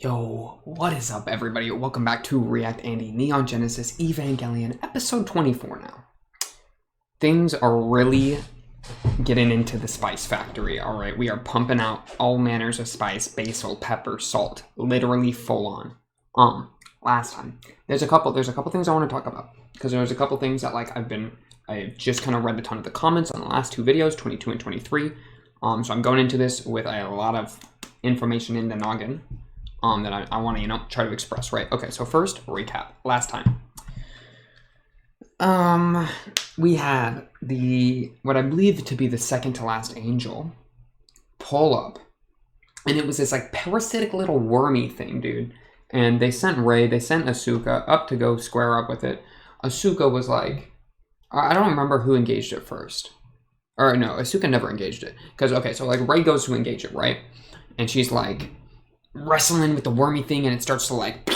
Yo, what is up, everybody? Welcome back to React Andy Neon Genesis Evangelion, episode 24 now. Things are really getting into the spice factory, alright? We are pumping out all manners of spice, basil, pepper, salt, literally full on. Last time, there's a couple things I want to talk about, because there's a couple things that, like, I've just kind of read a ton of the comments on the last two videos, 22 and 23. So I'm going into this with a lot of information in the noggin. That I want to, try to express, right? Okay, so first, recap. Last time. We had what I believe to be the second to last angel pull up. And it was this, like, parasitic little wormy thing, dude. And they sent Asuka up to go square up with it. Asuka was like, I don't remember who engaged it first. Or no, Asuka never engaged it. Because, okay, so, like, Rei goes to engage it, right? And she's like wrestling with the wormy thing, and it starts to, like,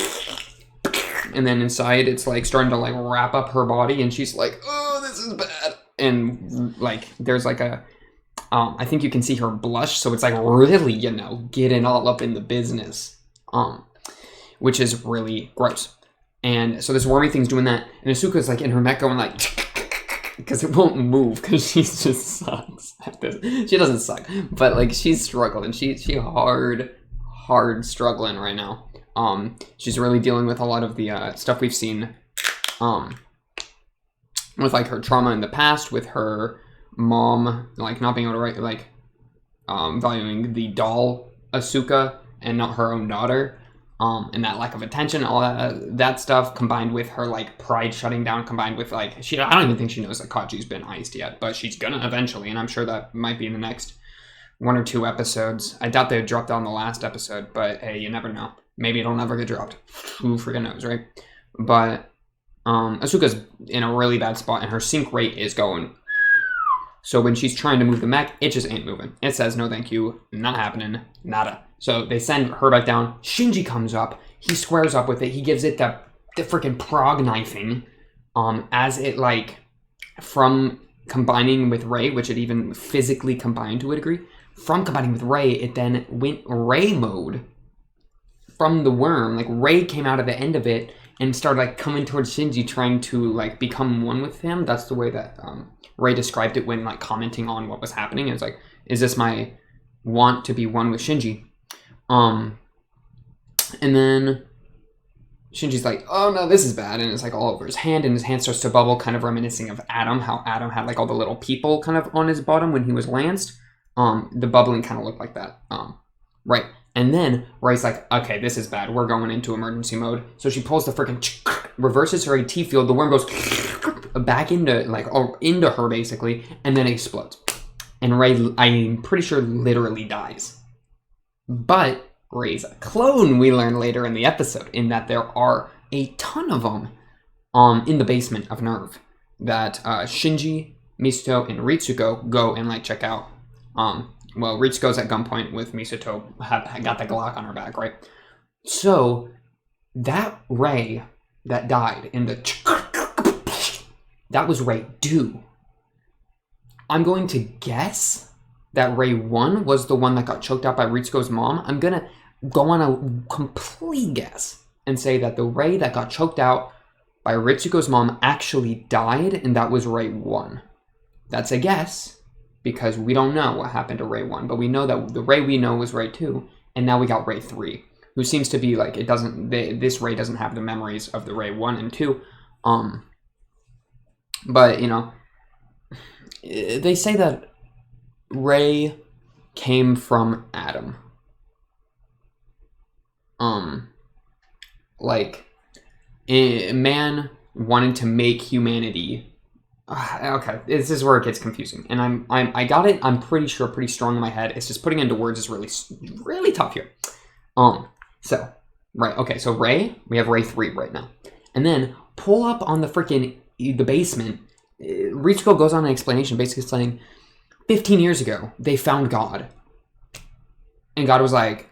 and then inside it's like starting to, like, wrap up her body, and she's like, oh, this is bad. And, like, there's like a I think you can see her blush, so it's like really, getting all up in the business, which is really gross. And so this wormy thing's doing that, and Asuka's like in her neck going like, because it won't move, because she just sucks at this. She doesn't suck, but, like, she's struggling. She hard struggling right now. She's really dealing with a lot of the stuff we've seen with, like, her trauma in the past, with her mom, like, not being able to write, like, valuing the doll Asuka and not her own daughter, and that lack of attention, all that stuff, combined with her, like, pride shutting down, combined with, like, I don't even think she knows that Kaji's been iced yet, but she's gonna eventually, and I'm sure that might be in the next 1 or 2 episodes. I doubt they dropped on the last episode, but hey, you never know. Maybe it'll never get dropped. Who freaking knows, right? But Asuka's in a really bad spot, and her sync rate is going. So when she's trying to move the mech, it just ain't moving. It says no thank you, not happening, nada. So they send her back down. Shinji comes up. He squares up with it. He gives it the freaking prog knifing. As it, like, from combining with Rei, which it even physically combined to a degree. From combining with Rei, it then went Rei mode from the worm. Like, Rei came out of the end of it and started, like, coming towards Shinji, trying to, like, become one with him. That's the way that Rei described it when, like, commenting on what was happening. It's like, is this my want to be one with Shinji? And then Shinji's like, oh no, this is bad, and it's, like, all over his hand, and his hand starts to bubble, kind of reminiscing of Adam, how Adam had, like, all the little people kind of on his bottom when he was lanced. The bubbling kind of looked like that. Right. And then Rei's like, okay, this is bad. We're going into emergency mode. So she pulls the freaking, reverses her AT field. The worm goes back into, like, into her, basically, and then explodes. And Rei, I'm pretty sure, literally dies. But Rei's a clone, we learn later in the episode, in that there are a ton of them in the basement of Nerve that Shinji, Misato, and Ritsuko go and, like, check out. Well, Ritsuko's at gunpoint with Misato, got the Glock on her back, right? So, that Rei that died in the that was Rei 2. I'm going to guess that Rei 1 was the one that got choked out by Ritsuko's mom. I'm gonna go on a complete guess and say that the Rei that got choked out by Ritsuko's mom actually died, and that was Rei 1. That's a guess, because we don't know what happened to Rei 1, but we know that the Rei we know was Rei 2, and now we got Rei 3, who seems to be, like, this Rei doesn't have the memories of the Rei 1 and 2, but, they say that Rei came from Adam. Like, a man wanted to make humanity. Okay, this is where it gets confusing, and I got it. I'm pretty sure, pretty strong in my head. It's just putting it into words is really tough here. So right, okay, so Rei, we have Rei 3 right now, and then pull up on the basement. Ritsuko goes on an explanation, basically saying, 15 years ago they found God, and God was like,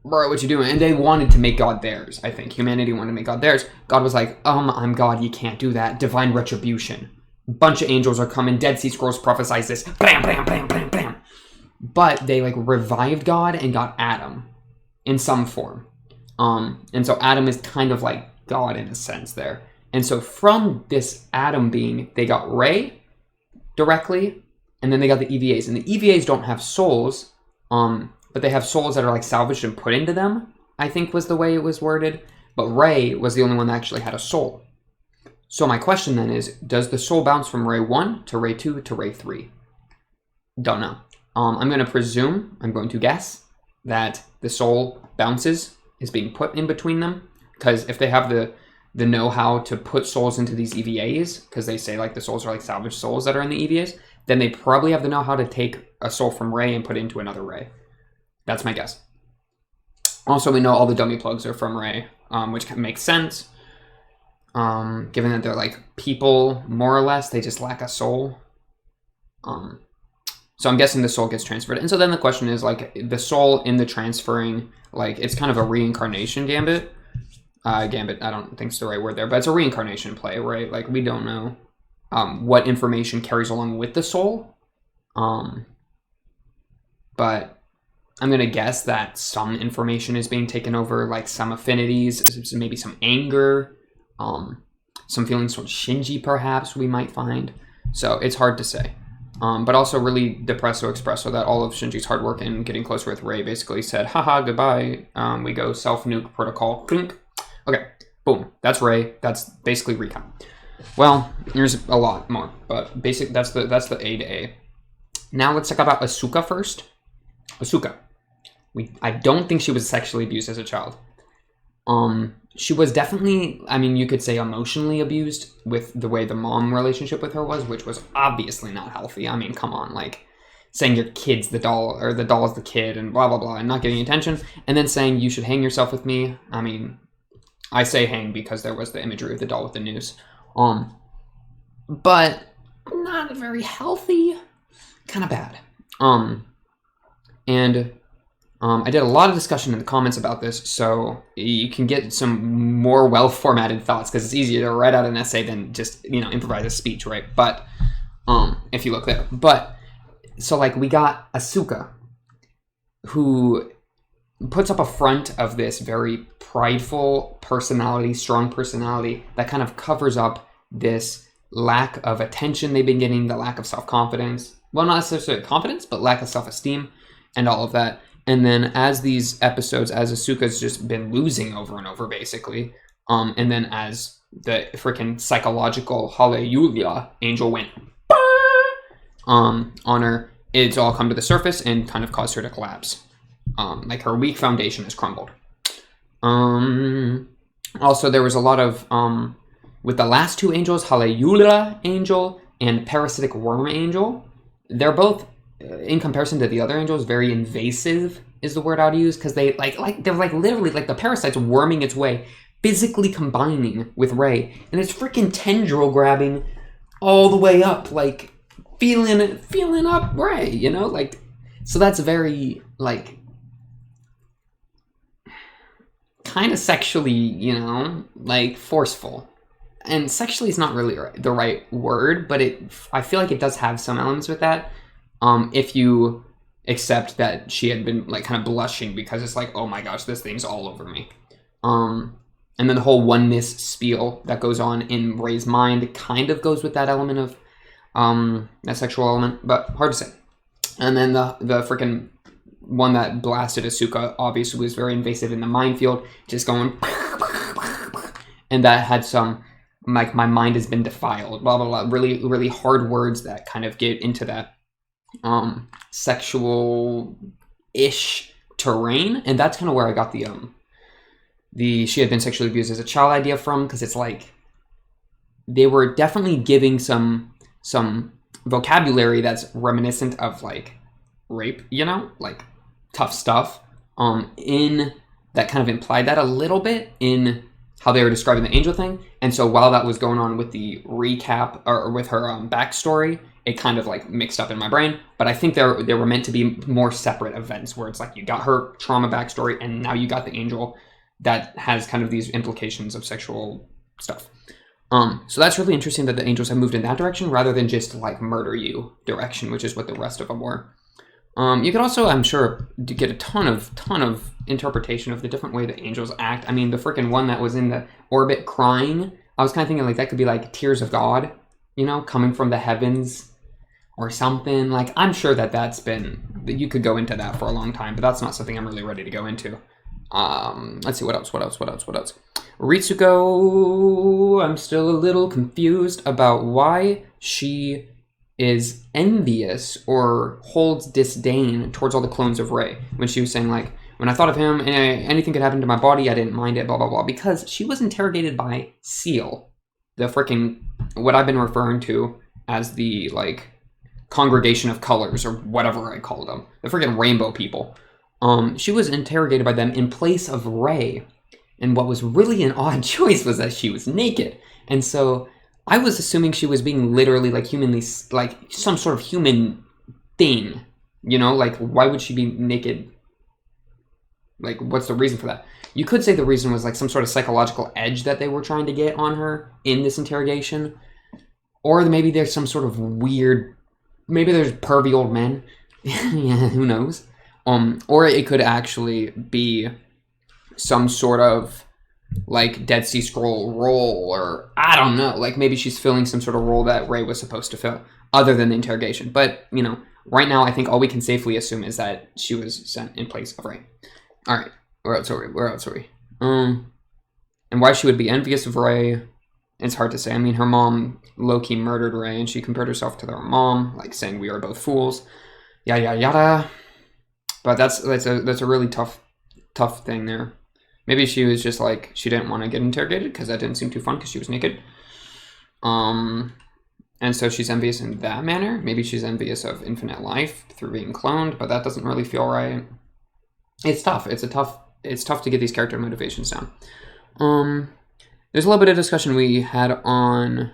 bro, what you doing? And they wanted to make God theirs. I think humanity wanted to make God theirs. God was like, I'm God. You can't do that. Divine retribution. Bunch of angels are coming. Dead Sea Scrolls prophesies this. Bam, bam, bam, bam, bam. But they, like, revived God and got Adam in some form. And so Adam is kind of like God in a sense there. And so from this Adam being, they got Rey directly, and then they got the EVAs. And the EVAs don't have souls, but they have souls that are like salvaged and put into them, I think was the way it was worded. But Rey was the only one that actually had a soul. So my question then is, does the soul bounce from Rey 1 to Rey 2 to Rey 3? Don't know. I'm going to guess that the soul bounces is being put in between them. Because if they have the know-how to put souls into these EVAs, because they say like the souls are like salvaged souls that are in the EVAs, then they probably have the know-how to take a soul from Rey and put it into another Rey. That's my guess. Also, we know all the dummy plugs are from Rey, which makes sense. Given that they're like people, more or less, they just lack a soul. So I'm guessing the soul gets transferred. And so then the question is like the soul in the transferring, like it's kind of a reincarnation gambit. Gambit, I don't think it's the right word there, but it's a reincarnation play, right? Like we don't know what information carries along with the soul. But I'm going to guess that some information is being taken over, like some affinities, maybe some anger, some feelings from Shinji perhaps we might find. So it's hard to say. But also really depresso expresso that all of Shinji's hard work in getting closer with Rey basically said, haha, goodbye. We go self-nuke protocol. Clink. Okay, boom. That's Rey. That's basically recap. Well, there's a lot more, but that's the A to A. Now let's talk about Asuka first. Asuka. I don't think she was sexually abused as a child. She was definitely, I mean, you could say emotionally abused with the way the mom relationship with her was, which was obviously not healthy. I mean, come on, like saying your kid's the doll or the doll's the kid and blah, blah, blah, and not getting attention. And then saying you should hang yourself with me. I mean, I say hang because there was the imagery of the doll with the noose. But not very healthy, kind of bad. I did a lot of discussion in the comments about this, so you can get some more well-formatted thoughts because it's easier to write out an essay than just, improvise a speech, right? But if you look there. But so like we got Asuka, who puts up a front of this very prideful personality, strong personality that kind of covers up this lack of attention they've been getting, the lack of self-confidence. Well, not necessarily confidence, but lack of self-esteem and all of that. And then as these episodes, as Asuka's just been losing over and over, basically, and then as the freaking psychological Hallelujah angel went on her, it's all come to the surface and kind of caused her to collapse. Like her weak foundation has crumbled. Also, there was a lot of, with the last two angels, Hallelujah angel and parasitic worm angel, they're both, in comparison to the other angels, very invasive is the word I'd use, because they're literally like the parasite's worming its way, physically combining with Rey, and it's freaking tendril grabbing all the way up, like feeling up Rey, like, so that's very like kind of sexually, like forceful. And sexually is not really the right word, but I feel like it does have some elements with that. If you accept that she had been like kind of blushing because it's like, oh my gosh, this thing's all over me. And then the whole oneness spiel that goes on in Rey's mind kind of goes with that element of that sexual element, but hard to say. And then the freaking one that blasted Asuka obviously was very invasive in the minefield, just going, and that had some like my mind has been defiled, blah blah blah, really really hard words that kind of get into that sexual-ish terrain, and that's kind of where I got the she had been sexually abused as a child idea from, because it's like they were definitely giving some vocabulary that's reminiscent of like rape, like tough stuff, in that kind of implied that a little bit in how they were describing the angel thing. And so while that was going on with the recap or with her backstory, it kind of like mixed up in my brain. But I think they were meant to be more separate events where it's like you got her trauma backstory and now you got the angel that has kind of these implications of sexual stuff. So that's really interesting that the angels have moved in that direction rather than just like murder you direction, which is what the rest of them were. You could also, I'm sure, get a ton of interpretation of the different way that angels act. I mean, the freaking one that was in the orbit crying, I was kind of thinking like that could be like tears of God, you know, coming from the heavens or something. Like, I'm sure that that's been, you could go into that for a long time, but that's not something I'm really ready to go into. Let's see, what else? Ritsuko, I'm still a little confused about why she is envious or holds disdain towards all the clones of Rei. When she was saying, like, when I thought of him, anything could happen to my body, I didn't mind it, blah, blah, blah. Because she was interrogated by Seal, the freaking, what I've been referring to as the, like, Congregation of Colors, or whatever I called them. The freaking rainbow people. She was interrogated by them in place of Rei. And what was really an odd choice was that she was naked. And so I was assuming she was being literally, like, humanly, like, some sort of human thing. You know, like, why would she be naked? Like, what's the reason for that? You could say the reason was, like, some sort of psychological edge that they were trying to get on her in this interrogation. Or maybe there's some sort of weird, maybe there's pervy old men. Yeah, who knows? Or it could actually be some sort of, like, Dead Sea Scroll role, or I don't know. Like, maybe she's filling some sort of role that Rei was supposed to fill, other than the interrogation. But, you know, right now I think all we can safely assume is that she was sent in place of Rei. All right, where else are we? And why she would be envious of Rei, it's hard to say. I mean, her mom low-key murdered Rei, and she compared herself to their mom, like saying we are both fools, yada yada. But that's a really tough thing there. Maybe she was just like, she didn't want to get interrogated because that didn't seem too fun because she was naked. And so she's envious in that manner. Maybe she's envious of infinite life through being cloned, but that doesn't really feel right. It's tough. It's tough to get these character motivations down. There's a little bit of discussion we had on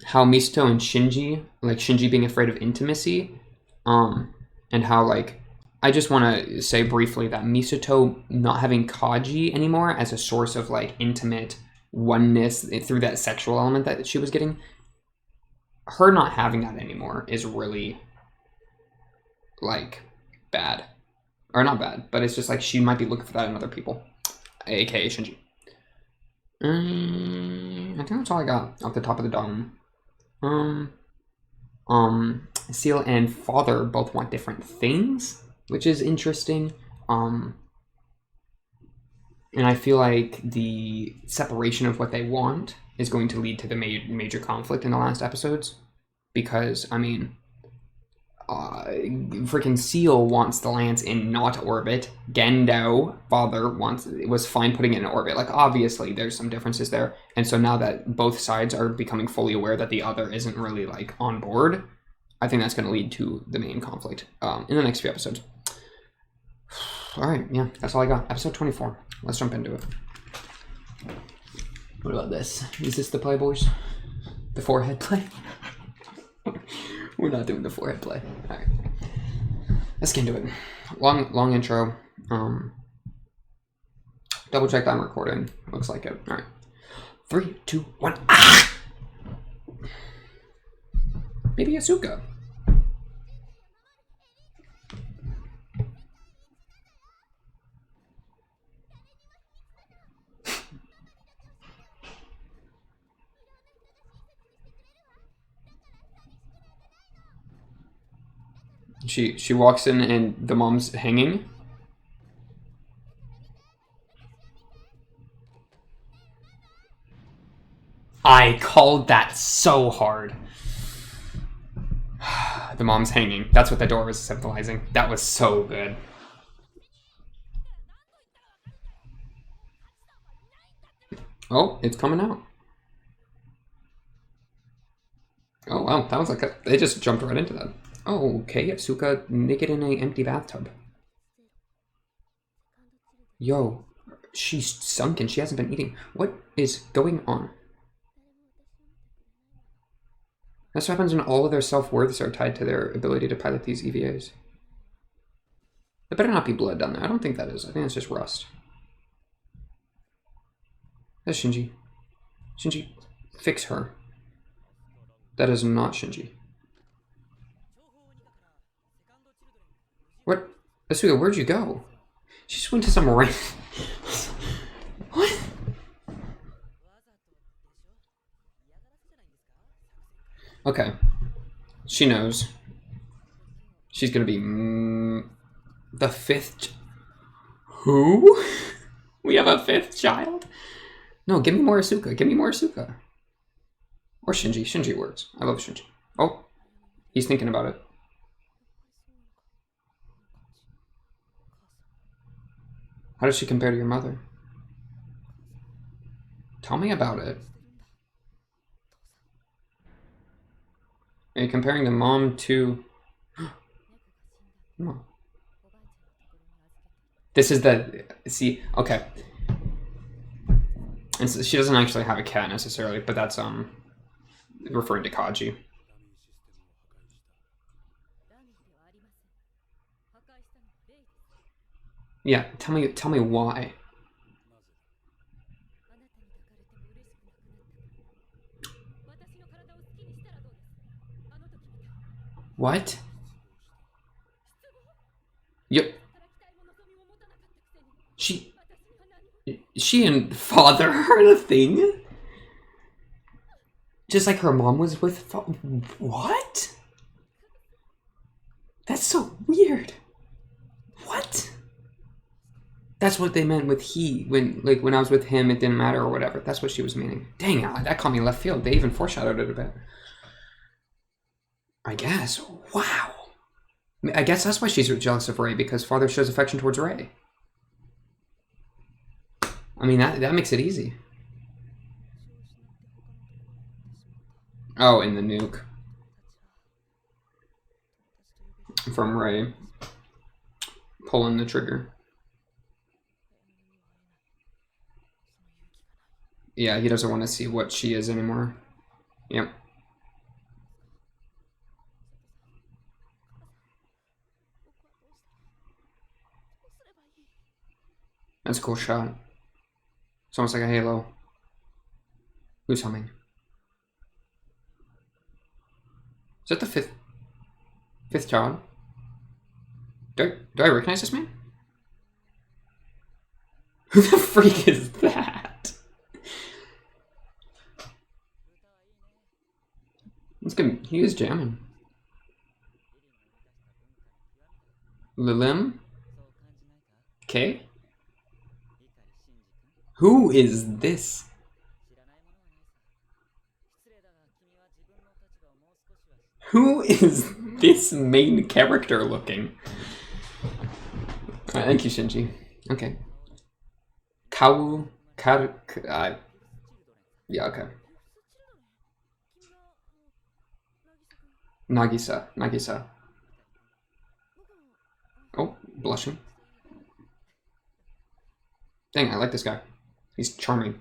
how Misato and Shinji, like Shinji being afraid of intimacy, and how, like, I just want to say briefly that Misato not having Kaji anymore as a source of, like, intimate oneness through that sexual element that she was getting, her not having that anymore is really, like, bad. Or not bad, but it's just like she might be looking for that in other people, aka Shinji. I think that's all I got off the top of the dome. Seal and father both want different things, which is interesting. And I feel like the separation of what they want is going to lead to the major conflict in the last episodes. Because, I mean, freaking Seal wants the Lance in not orbit. Gendo, father, was fine putting it in orbit. Like, obviously, there's some differences there. And so now that both sides are becoming fully aware that the other isn't really, like, on board, I think that's going to lead to the main conflict in the next few episodes. All right, yeah, that's all I got. Episode 24. Let's jump into it. What about this? Is this the play, boys? The forehead play? We're not doing the forehead play. All right, let's get into it. Long intro. Double check that I'm recording. Looks like it. All right. 3, 2, 1. Ah! Maybe Asuka. She walks in and the mom's hanging. I called that so hard. The mom's hanging. That's what the door was symbolizing. That was so good. Oh, it's coming out. Oh, wow. That was like they just jumped right into that. Oh, okay. Asuka naked in an empty bathtub. Yo, she's sunken. She hasn't been eating. What is going on? That's what happens when all of their self-worths are tied to their ability to pilot these EVAs. There better not be blood down there. I don't think that is. I think it's just rust. That's Shinji. Shinji, fix her. That is not Shinji. What? Asuka, where'd you go? She just went to some rain. What? Okay. She knows. She's gonna be the fifth. Who? We have a fifth child? No, give me more Asuka. Give me more Asuka. Or Shinji. Shinji works. I love Shinji. Oh, he's thinking about it. How does she compare to your mother? Tell me about it. Are you comparing the mom to... No. This is the... See, okay. And so she doesn't actually have a cat necessarily, but that's referring to Kaji. Yeah, tell me why. What? Yep. She and father are a thing? Just like her mom was with what? That's so weird. What? That's what they meant with he. When I was with him, it didn't matter or whatever. That's what she was meaning. Dang, that caught me left field. They even foreshadowed it a bit. I guess. Wow. I guess that's why she's jealous of Rei, because father shows affection towards Rei. I mean, that makes it easy. Oh, in the nuke. From Rei. Pulling the trigger. Yeah, he doesn't want to see what she is anymore. Yep. That's a cool shot. It's almost like a halo. Who's humming? Is that the fifth child? Do I recognize this man? Who the freak is that? Let's get, he is jamming. Lilim? Okay. Who is this? Who is this main character looking? Thank you, Shinji. Okay. Yeah, okay. Nagisa. Oh, blushing. Dang, I like this guy. He's charming.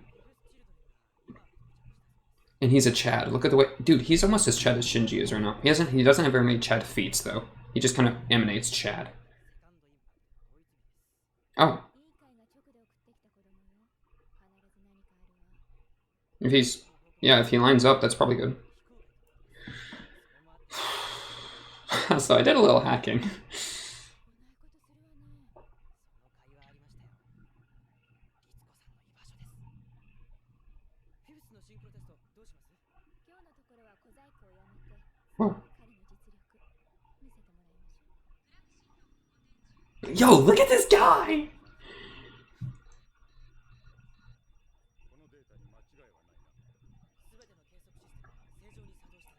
And he's a Chad. Look at the way... Dude, he's almost as Chad as Shinji is right now. He doesn't have very many Chad feats, though. He just kind of emanates Chad. Oh. If he lines up, that's probably good. So I did a little hacking. Oh. Yo, look at this guy!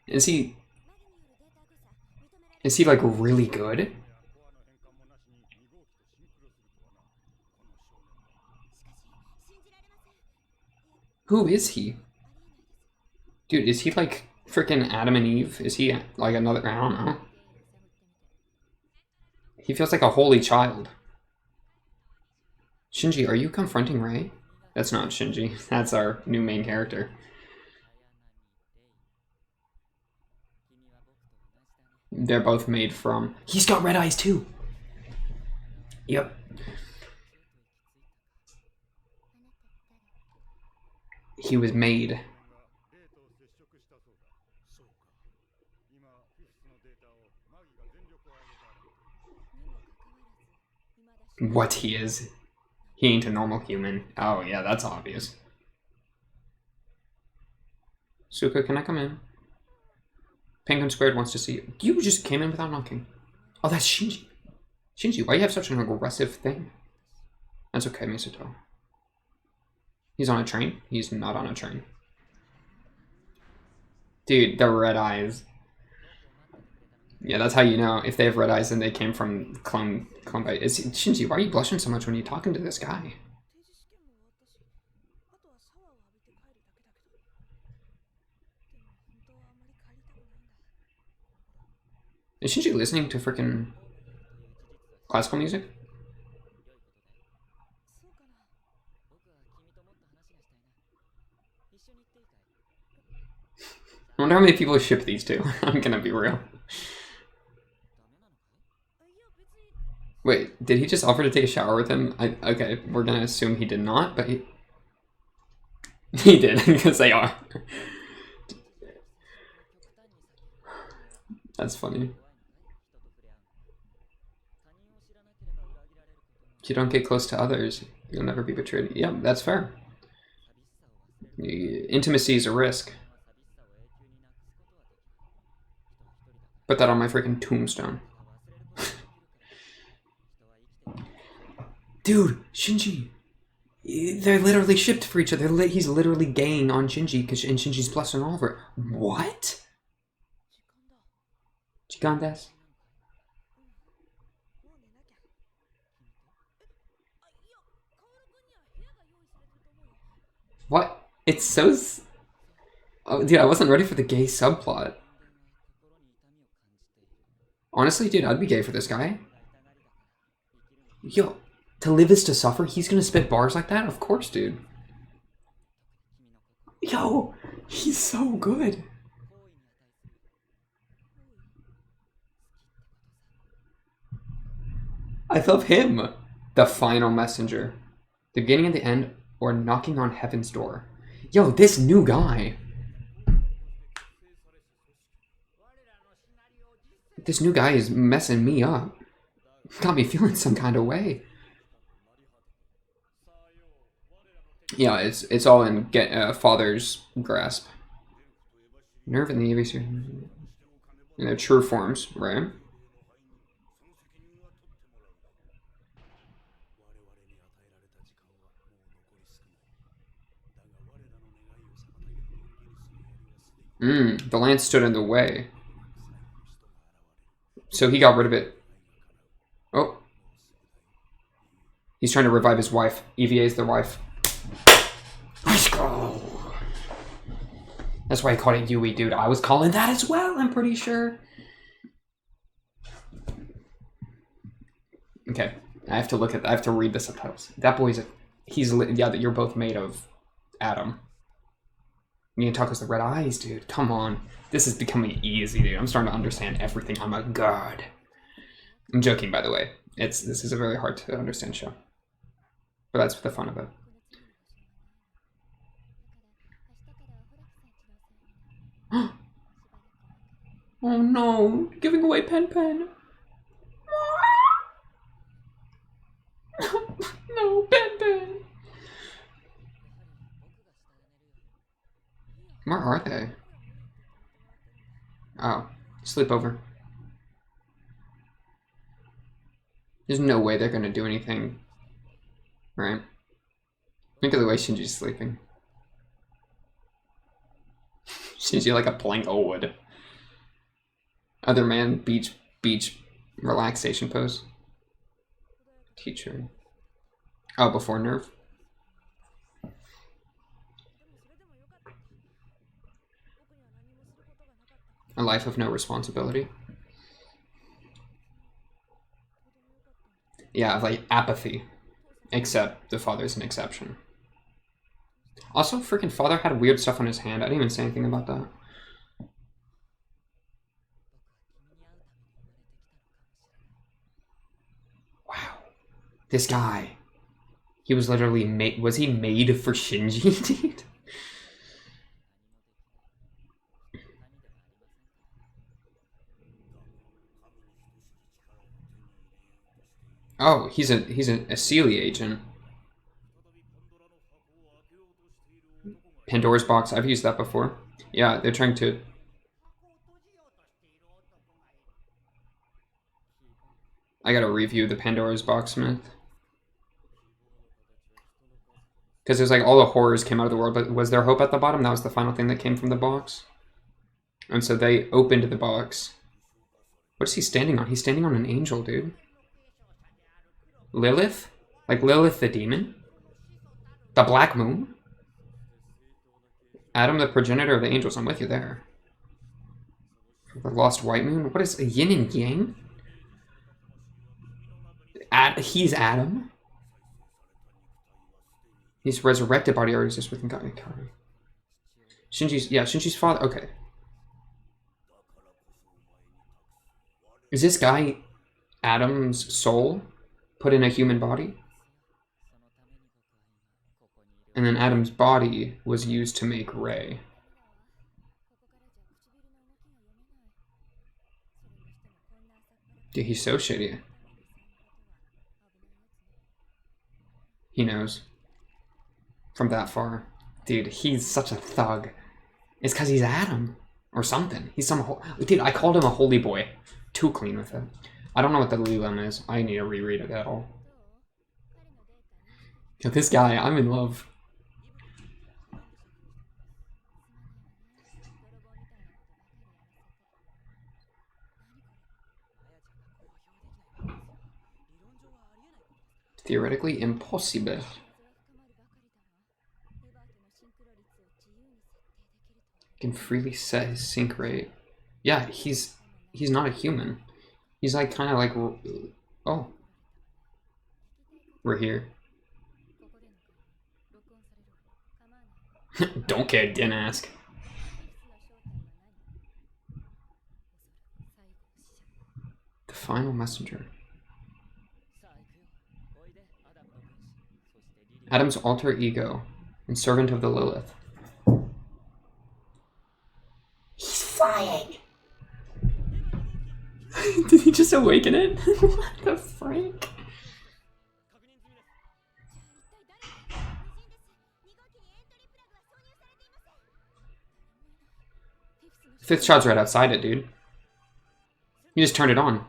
Is he like really good? Who is he? Dude, is he like freaking Adam and Eve? Is he like another... I don't know. He feels like a holy child. Shinji, are you confronting Rei? That's not Shinji. That's our new main character. They're both made from... He's got red eyes too! Yep. He was made. What he is? He ain't a normal human. Oh yeah, that's obvious. Suka, can I come in? Penguin Squared wants to see you. You just came in without knocking. Oh, that's Shinji. Shinji, why do you have such an aggressive thing? That's okay, Misato. He's on a train? He's not on a train. Dude, the red eyes. Yeah, that's how you know. If they have red eyes, then they came from clone bite. Shinji, why are you blushing so much when you're talking to this guy? Is Shinji listening to freaking classical music? I wonder how many people ship these two. I'm gonna be real. Wait, did he just offer to take a shower with him? Okay, we're gonna assume he did not, but he did, because they are. That's funny. If you don't get close to others, you'll never be betrayed. Yeah, that's fair. Intimacy is a risk. Put that on my freaking tombstone. Dude, Shinji. They're literally shipped for each other. He's literally gaying on Shinji, and Shinji's blushing all over it. What? Jikan desu? What? It's so... Oh, dude, I wasn't ready for the gay subplot. Honestly, dude, I'd be gay for this guy. Yo, to live is to suffer? He's gonna spit bars like that? Of course, dude. Yo, he's so good. I love him. The final messenger. The beginning and the end, or knocking on heaven's door. Yo, this new guy. This new guy is messing me up. Got me feeling some kind of way. Yeah, it's all in father's grasp. Nerve and the ABC in their true forms, right? The land stood in the way. So he got rid of it. Oh. He's trying to revive his wife. EVA's their wife. Let's go. That's why I called it Yui, dude. I was calling that as well, I'm pretty sure. Okay. I have to read the subtitles. That boy's yeah, that you're both made of Adam. Miyatako's the red eyes, dude. Come on. This is becoming easy, dude. I'm starting to understand everything. I'm a god. I'm joking, by the way. This is a very hard to understand show. But that's the fun of it. Oh no, giving away Pen Pen. No, Pen Pen. Where are they? Oh, sleepover. There's no way they're gonna do anything, right? Think of the way Shinji's sleeping. Shinji like a plank of wood. Other man, beach, relaxation pose. Teacher. Oh, before nerve. A life of no responsibility. Yeah, like apathy. Except the father's an exception. Also, freaking father had weird stuff on his hand. I didn't even say anything about that. Wow. This guy. He was literally made... Was he made for Shinji, dude? Oh, he's a Sealy agent. Pandora's box. I've used that before. Yeah, they're trying to... I gotta review the Pandora's box myth. Because there's like all the horrors came out of the world, but was there hope at the bottom? That was the final thing that came from the box. And so they opened the box. What is he standing on? He's standing on an angel, dude. Lilith? Like Lilith the demon? The Black Moon? Adam, the progenitor of the angels. I'm with you there. The lost white moon? What is yin and yang? He's Adam. He's resurrected body already exists within God. Shinji's father. Okay. Is this guy Adam's soul put in a human body? And then Adam's body was used to make Rey. Dude, he's so shitty. He knows. From that far. Dude, he's such a thug. It's because he's Adam. Or something. He's some... Dude, I called him a holy boy. Too clean with it. I don't know what the Lilum is. I need to reread it at all. This guy, I'm in love. Theoretically impossible. Can freely set his sync rate. Yeah, he's not a human. He's like kind of like, oh, we're here. Don't care, didn't ask. The final messenger. Adam's alter ego and servant of the Lilith. He's flying! Did he just awaken it? What the freak? Fifth shot's right outside it, dude. You just turned it on.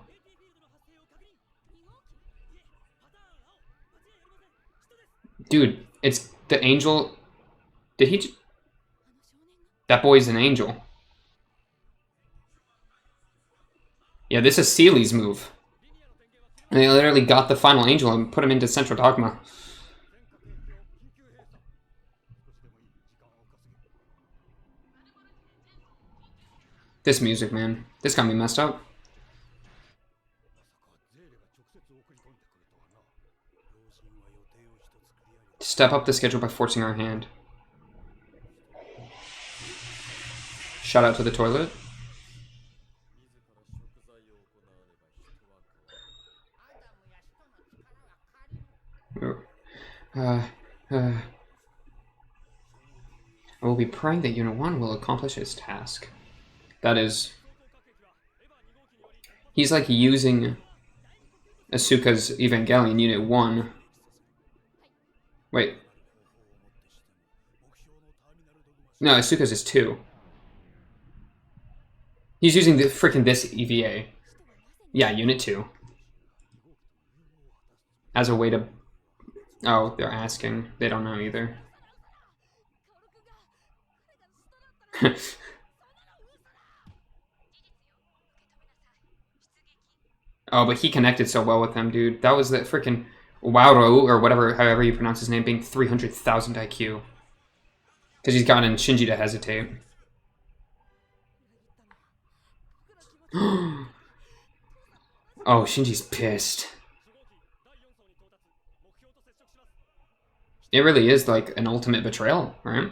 Dude, it's the angel. Did he? That boy's an angel. Yeah, this is Sealy's move. And they literally got the final angel and put him into Central Dogma. This music, man. This got me messed up. Step up the schedule by forcing our hand. Shout out to the toilet. I will be praying that Unit 1 will accomplish its task. That is... He's like using Asuka's Evangelion Unit 1. Wait. No, Asuka's is 2. He's using the freaking this EVA. Yeah, Unit 2. As a way to... Oh, they're asking. They don't know either. Oh, but he connected so well with them, dude. That was the freaking Wauro, or whatever, however you pronounce his name, being 300,000 IQ. Because he's gotten Shinji to hesitate. Oh, Shinji's pissed. It really is like an ultimate betrayal, right?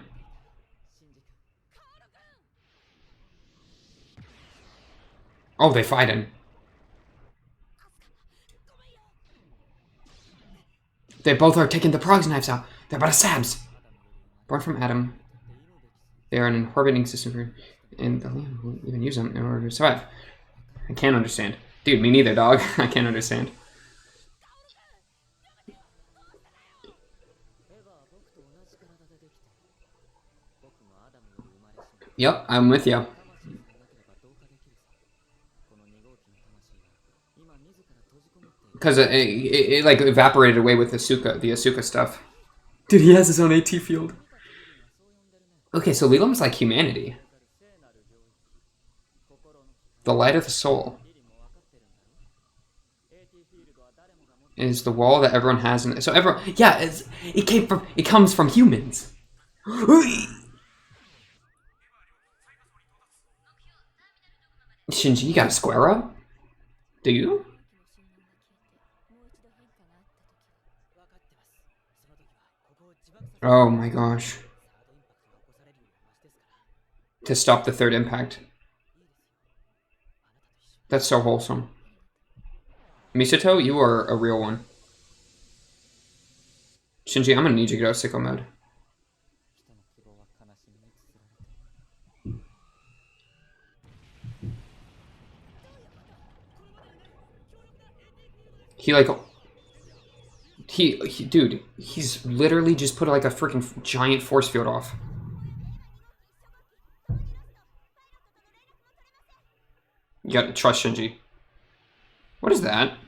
Oh, they fight him. They both are taking the progs knives out. They're about to stabs. Born from Adam. They are an orbiting system, and the Liam will even use them in order to survive. I can't understand. Dude, me neither, dog. I can't understand. Yep, I'm with you. Because it like evaporated away with the Asuka stuff. Dude, he has his own AT field. Okay, so Leland's like humanity. The light of the soul is the wall that everyone has. So everyone, yeah, it comes from humans. Shinji, you got a square up? Do you? Oh my gosh. To stop the third impact. That's so wholesome. Misato, you are a real one. Shinji, I'm gonna need you to go sicko mode. Dude, he's literally just put like a freaking giant force field off. You gotta trust Shinji. What is that?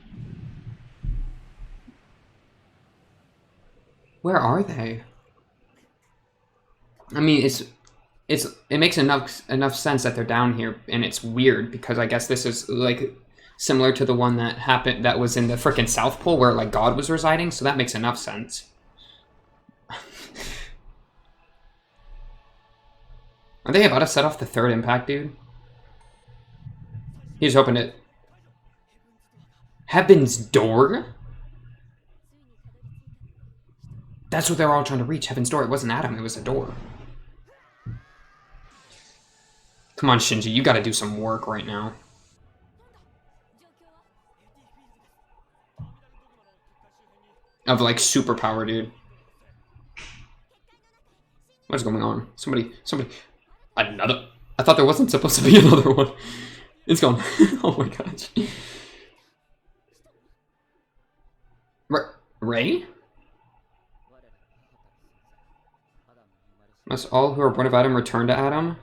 Where are they? I mean, it makes enough sense that they're down here, and it's weird because I guess this is like similar to the one that was in the frickin' South Pole where like God was residing, so that makes enough sense. Are they about to set off the third impact, dude? He's hoping it. Heaven's Door? That's what they were all trying to reach, Heaven's Door. It wasn't Adam, it was a door. Come on, Shinji, you gotta do some work right now. Of, like, superpower, dude. What's going on? Somebody... Another... I thought there wasn't supposed to be another one. It's gone. Oh my gosh. Ray? Must all who are born of Adam return to Adam?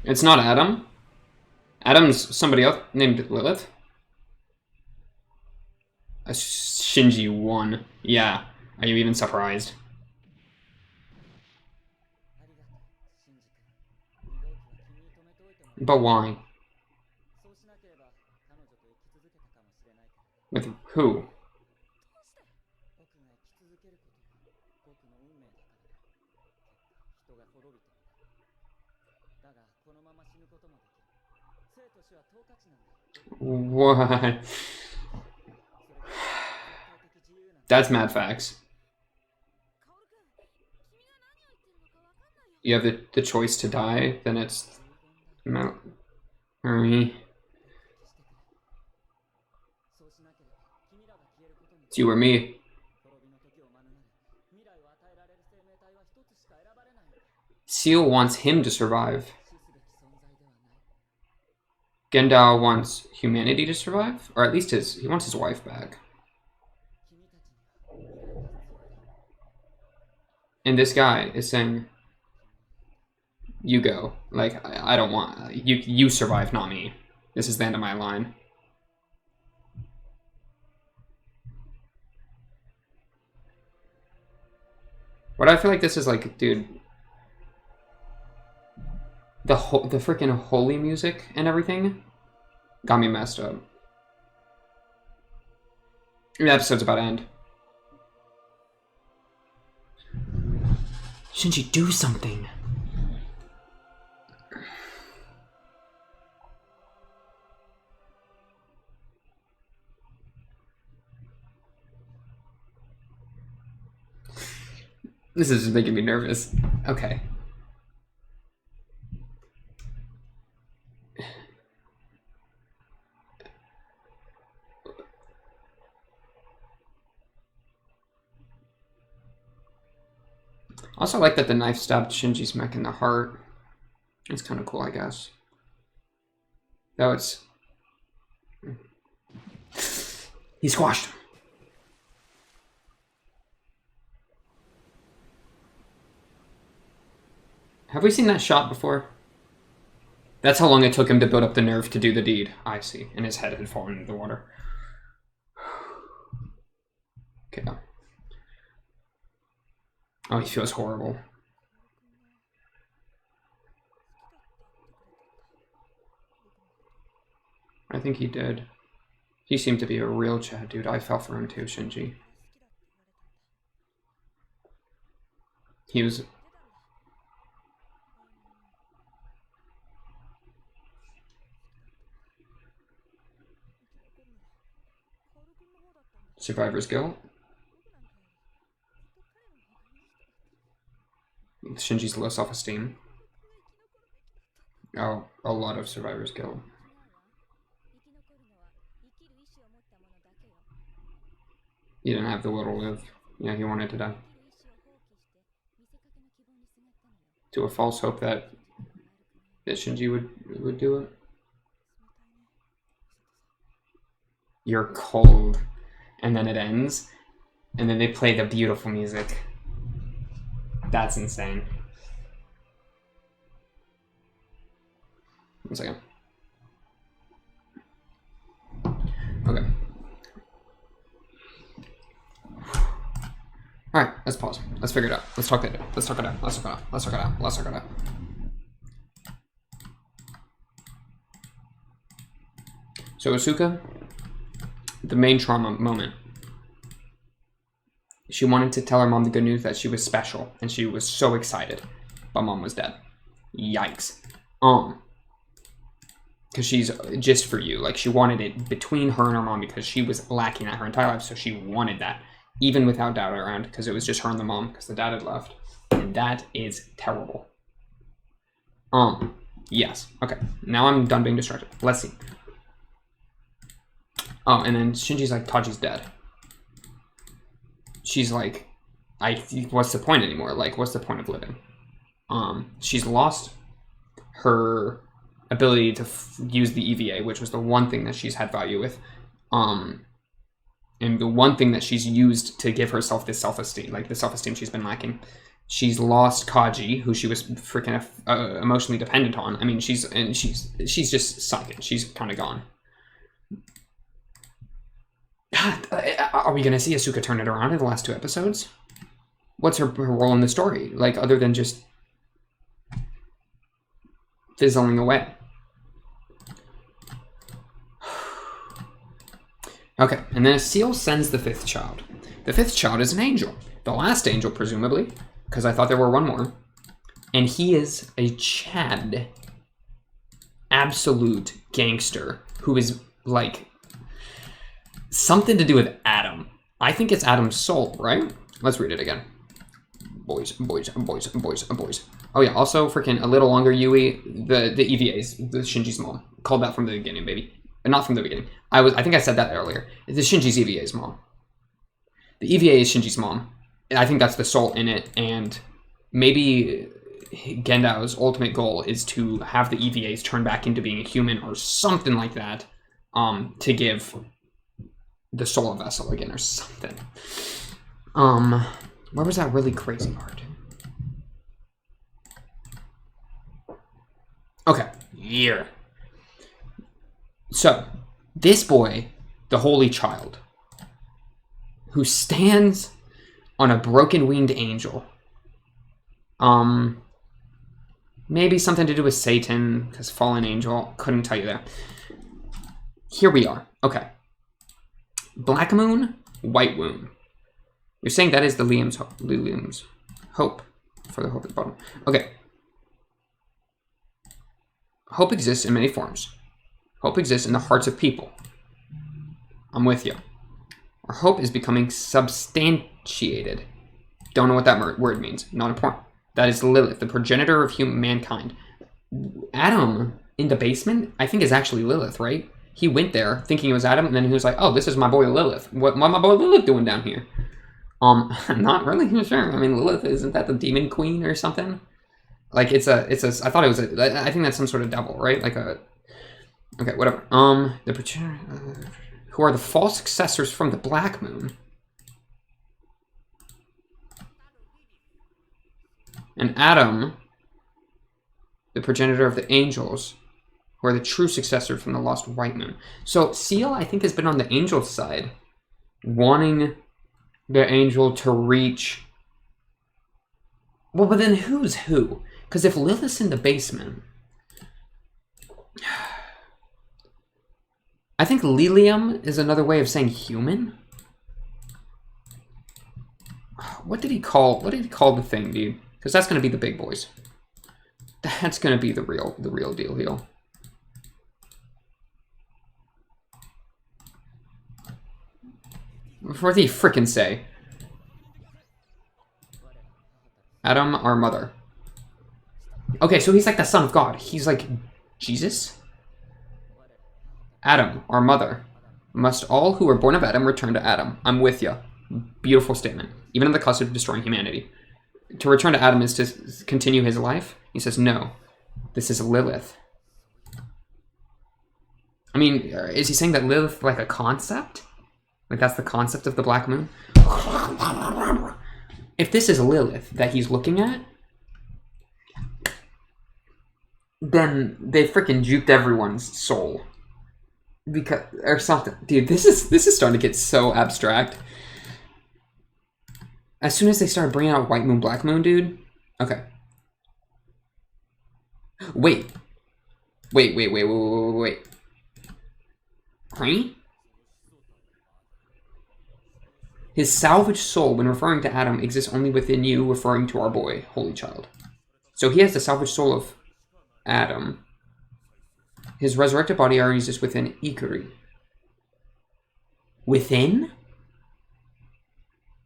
It's not Adam. Adam's somebody else named Lilith. Shinji won. Yeah. Are you even surprised? But why? With who? What? That's mad facts. You have the choice to die, then it's... It's you or me. Seal wants him to survive. Gendao wants humanity to survive? Or at least he wants his wife back. And this guy is saying, you go. Like, I don't want... You survive, not me. This is the end of my line. What I feel like this is like, dude... The freaking holy music and everything got me messed up. The episode's about to end. Shinji, do something. This is just making me nervous. Okay. I also like that the knife stabbed Shinji's mech in the heart. It's kind of cool, I guess. That was... He squashed him. Have we seen that shot before? That's how long it took him to build up the nerve to do the deed. I see. And his head had fallen into the water. Okay. Oh, he feels horrible. I think he did. He seemed to be a real Chad, dude. I fell for him too, Shinji. He was... Survivor's guilt? Shinji's low self-esteem. Oh, a lot of survivor's guilt. He didn't have the will to live. Yeah, he wanted to die. To a false hope that Shinji would do it. You're cold. And then it ends. And then they play the beautiful music. That's insane. 1 second. Okay. Alright, let's pause. Let's figure it out. Let's talk it out. Let's talk it out. Let's talk it out. Let's talk it out. Let's talk it out. So Asuka, the main trauma moment. She wanted to tell her mom the good news that she was special, and she was so excited, but mom was dead. Yikes. Because she's just for you. Like, she wanted it between her and her mom because she was lacking that her entire life, so she wanted that, even without dad around, because it was just her and the mom, because the dad had left. And that is terrible. Yes. Okay. Now I'm done being distracted. Let's see. Oh, and then Shinji's like, Taji's dead. She's like, what's the point anymore? Like, what's the point of living? She's lost her ability to use the EVA, which was the one thing that she's had value with. And the one thing that she's used to give herself this self-esteem, like the self-esteem she's been lacking. She's lost Kaji, who she was freaking emotionally dependent on. I mean, she's just sunken. She's kind of gone. God, are we gonna see Asuka turn it around in the last 2 episodes? What's her role in the story? Like, other than just fizzling away. Okay, and then Seal sends the 5th child. The 5th child is an angel. The last angel, presumably, because I thought there were one more. And he is a Chad. Absolute gangster who is, like, something to do with Adam. I think it's Adam's soul, right? Let's read it again. Boys. Oh yeah, also freaking a little longer Yui, the EVAs, the Shinji's mom. Called that from the beginning, baby. But not from the beginning. I think I said that earlier. The Shinji's EVA's mom. The EVA is Shinji's mom. I think that's the soul in it, and maybe Gendao's ultimate goal is to have the EVAs turn back into being a human or something like that, to give the soul a vessel again or something. Where was that really crazy part? Okay, here. So, this boy, the Holy Child, who stands on a broken-winged angel. Maybe something to do with Satan, because fallen angel. Couldn't tell you there. Here we are. Okay. Black Moon, White Moon. You're saying that is the Liam's hope for the hope at the bottom. Okay. Hope exists in many forms. Hope exists in the hearts of people. I'm with you. Our hope is becoming substantiated. Don't know what that word means. Not important. That is Lilith, the progenitor of mankind. Adam in the basement, I think, is actually Lilith, right? He went there thinking it was Adam, and then he was like, oh, this is my boy Lilith. What my boy Lilith doing down here? I'm not really sure. I mean, Lilith, isn't that the demon queen or something? Like, I thought it was I think that's some sort of devil, right? Like Okay, whatever. Who are the false successors from the Black Moon. And Adam, the progenitor of the angels, who are the true successor from the lost White Moon. So Seal, I think, has been on the angel's side, wanting the angel to reach... Well, but then who's who? Because if Lilith's in the basement... I think Lilium is another way of saying human. What did he call the thing, dude? Because that's gonna be the big boys. That's gonna be the real deal here. What did he frickin' say? Adam, our mother. Okay, so he's like the son of God. He's like Jesus? Adam, our mother. Must all who are born of Adam return to Adam. I'm with you. Beautiful statement. Even in the cusp of destroying humanity. To return to Adam is to continue his life? He says, no. This is Lilith. I mean, is he saying that Lilith, like a concept? Like that's the concept of the Black Moon? If this is Lilith that he's looking at, then they freaking juked everyone's soul. Because, or something. Dude, this is starting to get so abstract. As soon as they started bringing out White Moon, Black Moon, dude. Okay. Wait. Huh? His salvaged soul, when referring to Adam, exists only within you, referring to our boy, Holy Child. So he has the salvaged soul of Adam. His resurrected body already exists within Ikari. Within?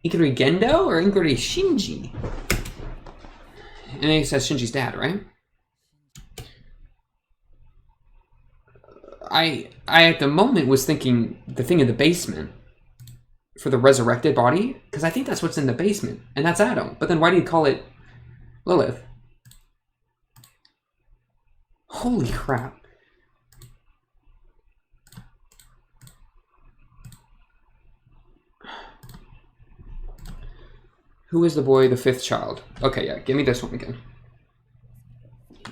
Ikari Gendo or Ikari Shinji? And then he says Shinji's dad, right? I at the moment was thinking the thing in the basement for the resurrected body, because I think that's what's in the basement, and that's Adam. But then why do you call it Lilith? Holy crap. Who is the boy, the fifth child? Okay, yeah, give me this one again.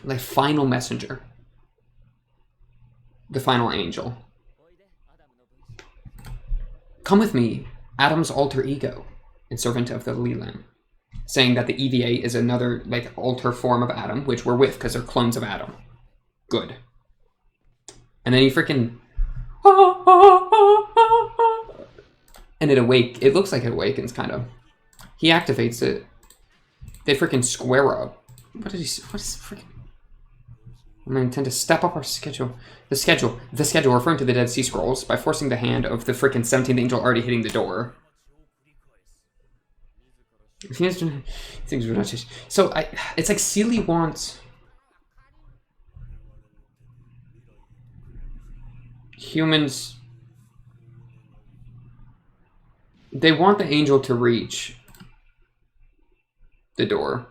The final messenger. The final angel. Come with me, Adam's alter ego, and servant of the Leland. Saying that the EVA is another, like, alter form of Adam, which we're with, because they're clones of Adam. Good. And then he freaking... And it looks like it awakens, kind of. He activates it. They freaking square up. What is freaking... I'm going to intend to step up our schedule. The schedule, referring to the Dead Sea Scrolls, by forcing the hand of the freaking 17th angel already hitting the door. So, it's like Sealy wants... humans... They want the angel to reach the door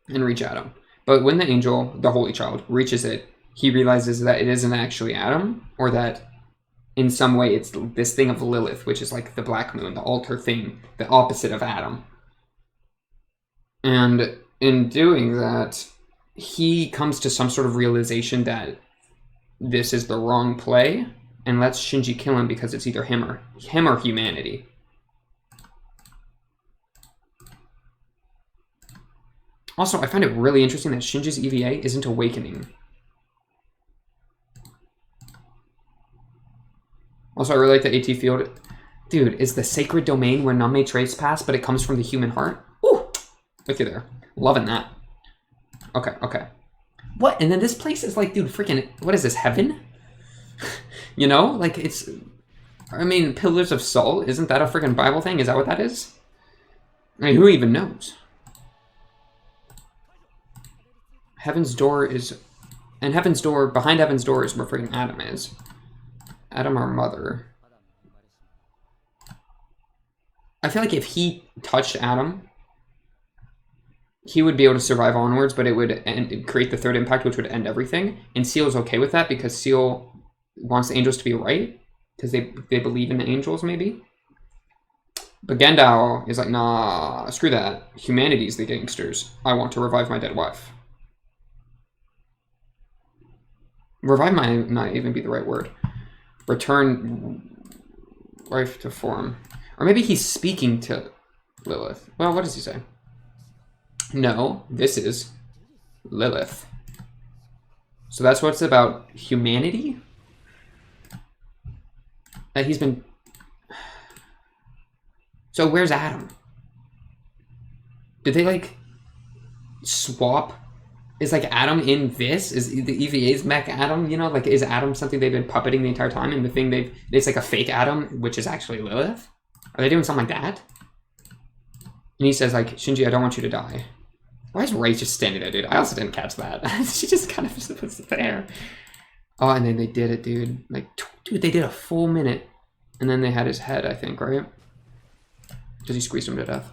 and reach Adam. But when the angel, the Holy Child, reaches it, he realizes that it isn't actually Adam, or that in some way it's this thing of Lilith, which is like the Black Moon, the alter thing, the opposite of Adam. And in doing that, he comes to some sort of realization that this is the wrong play, and lets Shinji kill him because it's either him or humanity. Also, I find it really interesting that Shinji's EVA isn't awakening. Also, I really like the AT field. Dude, is the sacred domain where none may trace past, but it comes from the human heart? Ooh! Look at there. Loving that. Okay. What? And then this place is like, dude, freaking, what is this, heaven? You know? Like, it's... I mean, Pillars of Soul, isn't that a freaking Bible thing? Is that what that is? I mean, who even knows? Heaven's door is... And Heaven's door, behind Heaven's door is where freaking Adam is. Adam, our mother. I feel like if he touched Adam, he would be able to survive onwards, but it would create the third impact, which would end everything. And Seal's okay with that because Seal wants the angels to be right because they believe in the angels, maybe. But Gendao is like, nah, screw that. Humanity's the gangsters. I want to revive my dead wife. Revive might not even be the right word. Return wife to form. Or maybe he's speaking to Lilith. Well, what does he say? No, this is Lilith. So that's what's about humanity? That he's been... So where's Adam? Did they, like, swap? Is, like, Adam in this? Is the EVA's mech Adam, you know? Like, is Adam something they've been puppeting the entire time? And the thing it's like a fake Adam, which is actually Lilith? Are they doing something like that? And he says, like, Shinji, I don't want you to die. Why is Rei just standing there, dude? I also didn't catch that. She just kind of just was there. Oh, and then they did it, dude. Like, dude, they did a full minute. And then they had his head, I think, right? Because he squeezed him to death.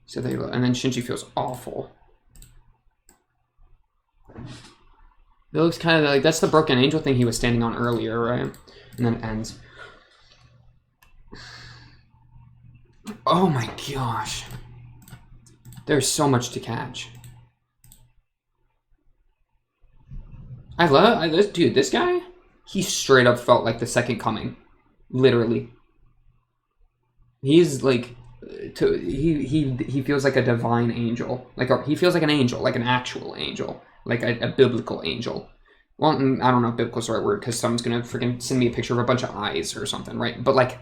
So they, and then Shinji feels awful. It looks kind of like, that's the broken angel thing he was standing on earlier, right? And then it ends. Oh my gosh. There's so much to catch. I love this dude. This guy, he straight up felt like the second coming, literally. He's like, he feels like a divine angel. Like he feels like an angel, like an actual angel, like a biblical angel. Well, I don't know if biblical's the right word because someone's gonna freaking send me a picture of a bunch of eyes or something, right? But like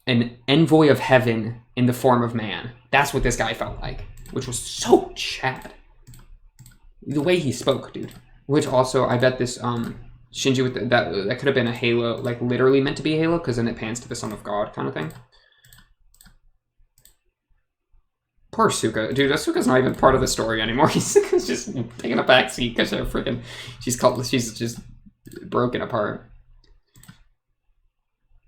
an envoy of heaven in the form of man. That's what this guy felt like. Which was so Chad. The way he spoke, dude. Which also, I bet this Shinji with that could have been a halo, like literally meant to be a halo, because then it pans to the Son of God kind of thing. Poor Asuka, dude. Asuka's not even part of the story anymore. He's just taking a backseat because they're freaking. She's just broken apart.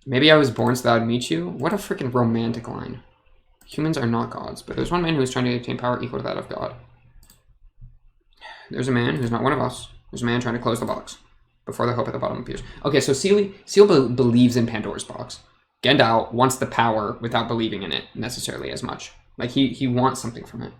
Maybe I was born so that I'd meet you. What a freaking romantic line. Humans are not gods, but there's one man who is trying to attain power equal to that of God. There's a man who's not one of us. There's a man trying to close the box before the hope at the bottom appears. Okay, so Seal believes in Pandora's box. Gendao wants the power without believing in it necessarily as much. Like, he wants something from it.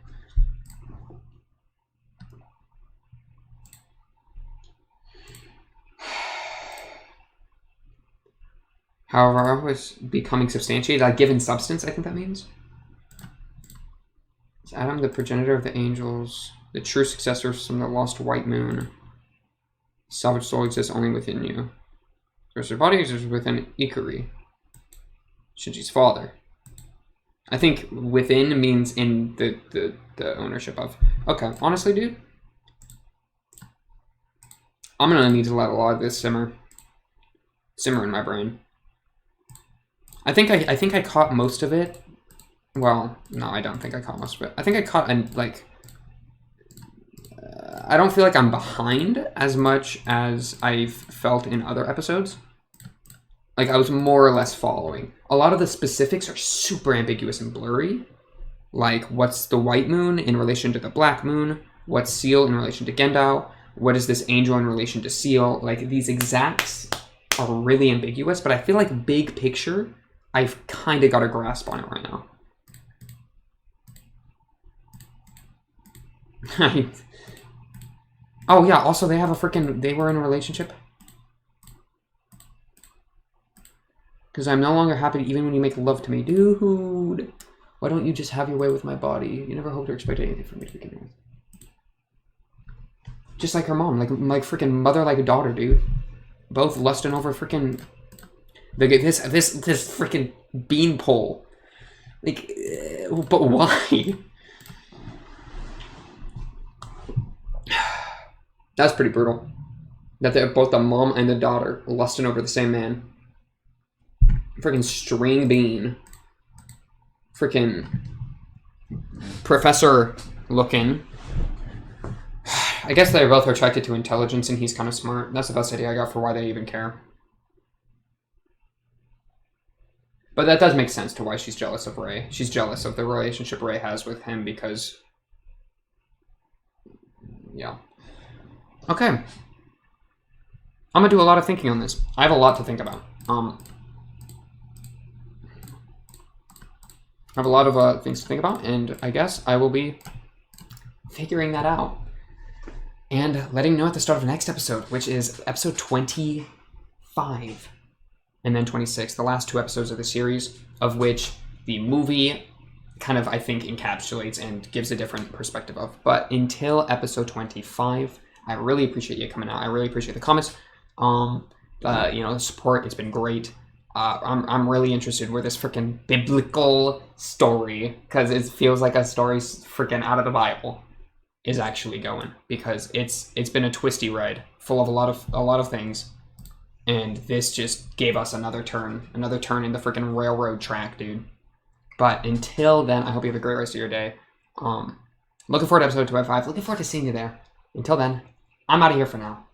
However, I was becoming substantiated, like given substance, I think that means. Is Adam the progenitor of the angels, the true successor from the lost white moon? Salvage soul exists only within you. Whereas their body exists within Ikari, Shinji's father. I think within means in the ownership of. Okay, honestly, dude, I'm gonna need to let a lot of this simmer in my brain. I think I caught most of it. Well, no, I don't think I caught most of it. I think I caught, I don't feel like I'm behind as much as I've felt in other episodes. Like, I was more or less following. A lot of the specifics are super ambiguous and blurry. Like, what's the white moon in relation to the black moon? What's Seal in relation to Gendao? What is this angel in relation to Seal? Like, these exacts are really ambiguous, but I feel like big picture, I've kind of got a grasp on it right now. Oh yeah, also they have a freaking, they were in a relationship. Because I'm no longer happy even when you make love to me. Dude, why don't you just have your way with my body? You never hoped or expected anything from me to begin with. Just like her mom, like freaking mother like a daughter, dude. Both lusting over freaking this freaking beanpole. Like, but why? That's pretty brutal. That they're both the mom and the daughter lusting over the same man. Freaking string bean. Freaking professor looking. I guess they both are attracted to intelligence and he's kind of smart. That's the best idea I got for why they even care. But that does make sense to why she's jealous of Rei. She's jealous of the relationship Rei has with him because... Yeah. Okay. I'm gonna do a lot of thinking on this. I have a lot to think about. I have a lot of things to think about, and I guess I will be figuring that out and letting you know at the start of the next episode, which is episode 25 and then 26, the last 2 episodes of the series, of which the movie kind of, I think, encapsulates and gives a different perspective of. But until episode 25, I really appreciate you coming out. I really appreciate the comments. The support. It's been great. I'm really interested where this freaking biblical story, because it feels like a story freaking out of the Bible, is actually going, because it's been a twisty ride full of a lot of things, and this just gave us another turn in the freaking railroad track, dude. But until then, I hope you have a great rest of your day. Looking forward to episode 25. Looking forward to seeing you there. Until then, I'm out of here for now.